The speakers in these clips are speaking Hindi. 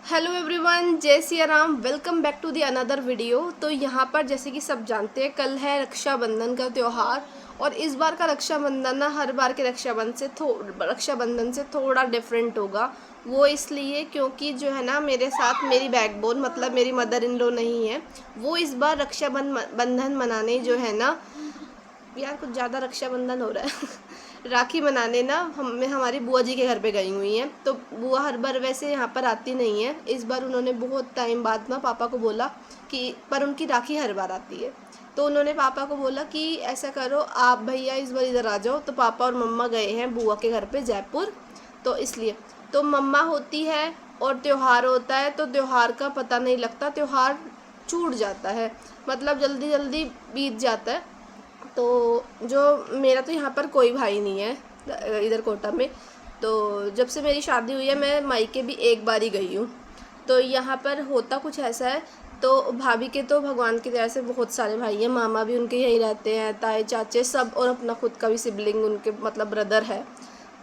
हेलो एवरीवन, जय Siya Ram. Welcome back to the another video. तो यहाँ पर जैसे कि सब जानते हैं, कल है रक्षाबंधन का त्यौहार। और इस बार का रक्षाबंधन ना हर बार के रक्षाबंधन से थोड़ा डिफरेंट होगा। वो इसलिए क्योंकि जो है ना, मेरे साथ मेरी बैकबोन मतलब मेरी मदर इन लॉ नहीं है। वो इस बार रक्षाबंधन मनाने जो है ना, यार कुछ ज़्यादा रक्षाबंधन हो रहा है राखी मनाने ना हमारी बुआ जी के घर पे गई हुई हैं। तो बुआ हर बार वैसे यहाँ पर आती नहीं है। इस बार उन्होंने बहुत टाइम बाद ना पापा को बोला कि पर उनकी राखी हर बार आती है। तो उन्होंने पापा को बोला कि ऐसा करो, आप भैया इस बार इधर आ जाओ। तो पापा और मम्मा गए हैं बुआ के घर पे जयपुर। तो इसलिए तो मम्मा होती है और त्यौहार होता है, तो त्यौहार का पता नहीं लगता, त्यौहार छूट जाता है, मतलब जल्दी जल्दी बीत जाता है। तो जो मेरा तो यहाँ पर कोई भाई नहीं है इधर कोटा में। तो जब से मेरी शादी हुई है मैं मायके भी एक बार ही गई हूँ। तो यहाँ पर होता कुछ ऐसा है। तो भाभी के तो भगवान की तरह से बहुत सारे भाई हैं, मामा भी उनके यहीं रहते हैं, ताए चाचे सब, और अपना खुद का भी सिबलिंग उनके मतलब ब्रदर है।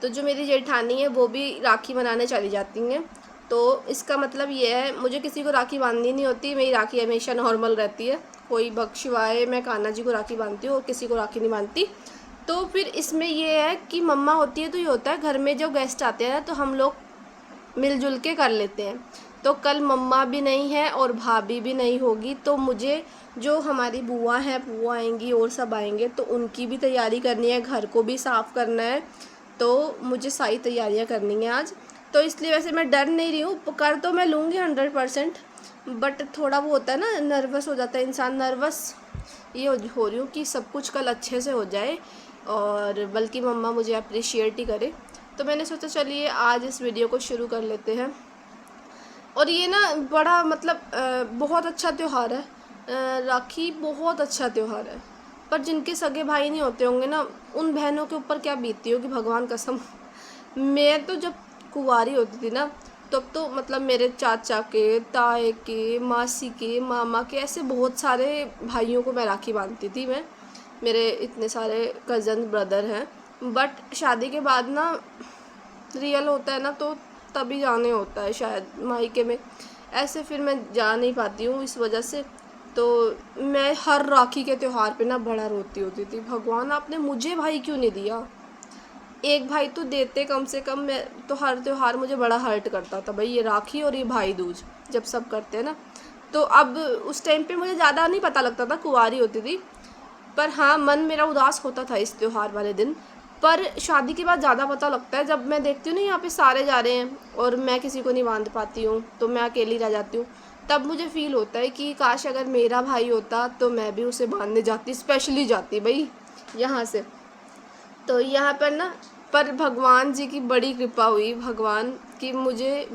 तो जो मेरी जेठानी है वो भी राखी मनाने चली जाती हैं। तो इसका मतलब ये है, मुझे किसी को राखी बांधनी नहीं होती, मेरी राखी हमेशा नॉर्मल रहती है। कोई बख्शिवाए मैं कान्हा जी को राखी बांधती हूँ और किसी को राखी नहीं बांधती। तो फिर इसमें ये है कि मम्मा होती है तो ये होता है घर में जब गेस्ट आते हैं तो हम लोग मिलजुल के कर लेते हैं। तो कल मम्मा भी नहीं है और भाभी भी नहीं होगी, तो मुझे जो हमारी बुआ है, बुआ आएंगी और सब आएंगे, तो उनकी भी तैयारी करनी है, घर को भी साफ़ करना है। तो मुझे सारी तैयारियां करनी है आज। तो इसलिए वैसे मैं डर नहीं रही हूँ, कर तो मैं लूँगी 100%। बट थोड़ा वो होता है ना, नर्वस हो जाता है इंसान। नर्वस ये हो रही हूँ कि सब कुछ कल अच्छे से हो जाए और बल्कि मम्मा मुझे अप्रिशिएट ही करे। तो मैंने सोचा चलिए आज इस वीडियो को शुरू कर लेते हैं। और ये ना बड़ा मतलब बहुत अच्छा त्यौहार है। राखी बहुत अच्छा त्यौहार है। पर जिनके सगे भाई नहीं होते होंगे ना, उन बहनों के ऊपर क्या बीतती होगी भगवान कसम। मैं तो जब कुंवारी होती थी ना, तब तो मतलब मेरे चाचा के, ताए के, मासी के, मामा के, ऐसे बहुत सारे भाइयों को मैं राखी बांधती थी मैं। मेरे इतने सारे कज़न ब्रदर हैं। बट शादी के बाद ना रियल होता है ना, तो तभी जाने होता है शायद मायके में। ऐसे फिर मैं जा नहीं पाती हूँ इस वजह से। तो मैं हर राखी के त्यौहार पे ना बड़ा रोती होती थी, भगवान आपने मुझे भाई क्यों नहीं दिया, एक भाई तो देते कम से कम। मैं तो हर त्यौहार मुझे बड़ा हर्ट करता था भाई, ये राखी और ये भाई दूज जब सब करते हैं ना। तो अब उस टाइम पे मुझे ज़्यादा नहीं पता लगता था, कुंवारी होती थी। पर हाँ, मन मेरा उदास होता था इस त्यौहार वाले दिन। पर शादी के बाद ज़्यादा पता लगता है, जब मैं देखती हूँ ना यहाँ पे सारे जा रहे हैं और मैं किसी को नहीं बांध पाती हूँ, तो मैं अकेली रह जाती हूँ। तब मुझे फ़ील होता है कि काश अगर मेरा भाई होता तो मैं भी उसे बांधने जाती, स्पेशली जाती भाई यहाँ से। तो यहाँ पर ना, पर भगवान जी की बड़ी कृपा हुई, भगवान की मुझे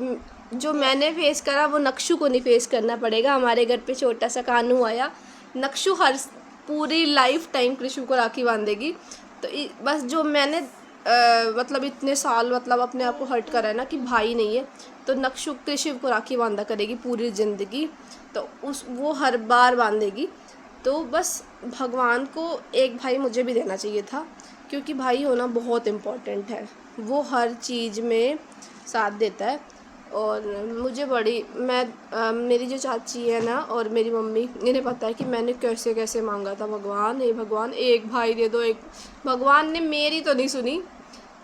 जो मैंने फेस करा वो नक्शु को नहीं फेस करना पड़ेगा। हमारे घर पे छोटा सा कानू आया, नक्शु हर पूरी लाइफ टाइम कृषु को राखी बांधेगी। तो बस जो मैंने मतलब इतने साल मतलब अपने आप को हर्ट करा है ना कि भाई नहीं है, तो नक्शु कृषि को राखी बांधा करेगी पूरी ज़िंदगी। तो वो हर बार बांधेगी। तो बस भगवान को एक भाई मुझे भी देना चाहिए था, क्योंकि भाई होना बहुत इम्पोर्टेंट है। वो हर चीज़ में साथ देता है। और मुझे बड़ी मेरी जो चाची है ना और मेरी मम्मी, इन्हें पता है कि मैंने कैसे कैसे मांगा था, भगवान हे भगवान एक भाई दे दो। एक भगवान ने मेरी तो नहीं सुनी,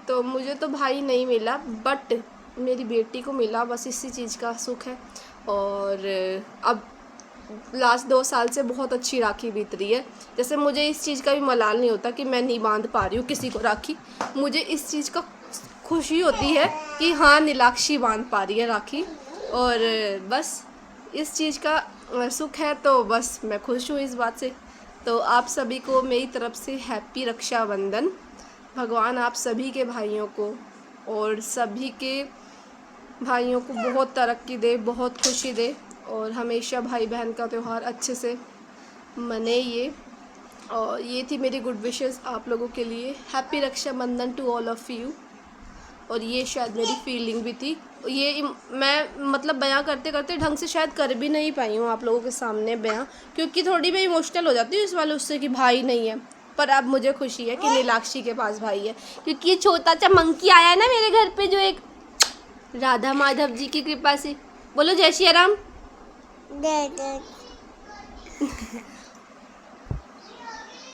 तो मुझे तो भाई नहीं मिला, बट मेरी बेटी को मिला, बस इसी चीज़ का सुख है। और अब लास्ट 2 साल से बहुत अच्छी राखी बीत रही है। जैसे मुझे इस चीज़ का भी मलाल नहीं होता कि मैं नहीं बांध पा रही हूँ किसी को राखी। मुझे इस चीज़ का खुशी होती है कि हाँ, नीलाक्षी बांध पा रही है राखी। और बस इस चीज़ का सुख है, तो बस मैं खुश हूँ इस बात से। तो आप सभी को मेरी तरफ से हैप्पी रक्षाबंधन। भगवान आप सभी के भाइयों को और सभी के भाइयों को बहुत तरक्की दे, बहुत खुशी दे, और हमेशा भाई बहन का त्यौहार अच्छे से मने ये। और ये थी मेरी गुड विशेस आप लोगों के लिए। Happy Raksha Bandhan to all of you. और ये शायद मेरी फीलिंग भी थी, ये मैं मतलब बयां करते करते ढंग से शायद कर भी नहीं पाई हूँ आप लोगों के सामने बयां, क्योंकि थोड़ी मैं इमोशनल हो जाती हूँ इस वाले उससे कि भाई नहीं है। पर अब मुझे खुशी है कि नीलाक्षी के पास भाई है, क्योंकि ये छोटा सा मंकी आया है ना मेरे घर पे, जो एक राधा माधव जी की कृपा से बोलो जय सिया राम। दे